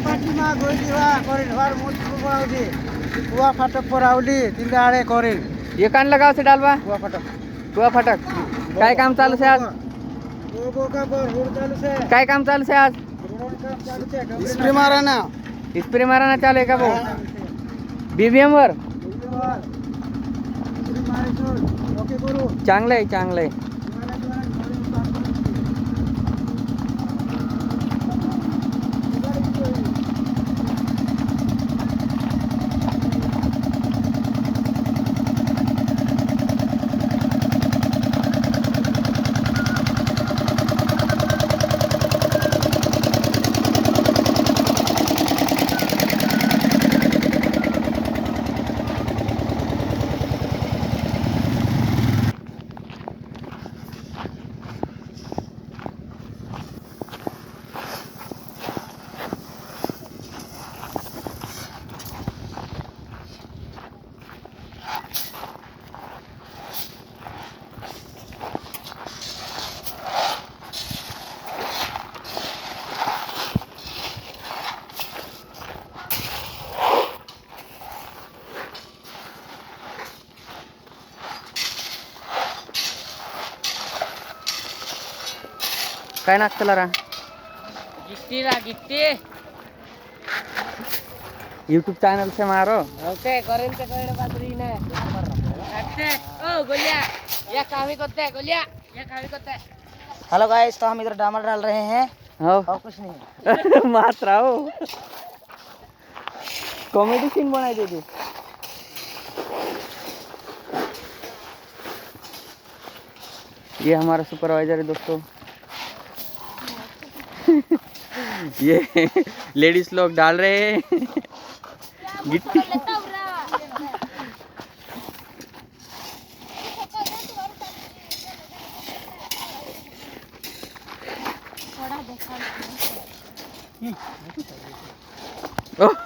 पार्टीमा गइदिवा करेन बार मोटको पराउली कुवा फाटक पराउली तिनले आडे करेन ये कान लगाव से डालवा कुआ फटक काय काम चालू से आज बोका पर रोड चालू से काय काम चालू से आज रोड काम चालू से स्प्रे माराना स्प्रे माराना चालू आहे का भाऊ बीबीएम वर ओके करू चांगलं आहे चांगलं आहे काय नागतला गिट्टी यूट्यूब चैनल से मारो ओके करें ते कइड़ बातरी ने अच्छे ओ गोलिया ये कामी करते गोलिया ये कामी करते हेलो गाइस तो हम इधर डामर डाल रहे हैं हो और कुछ नहीं मात्र हो कॉमेडी सीन बनाई दे दी ये हमारा सुपरवाइजर है दोस्तों ये लेडीज लोग डाल रहे हैं गिट्टी ओह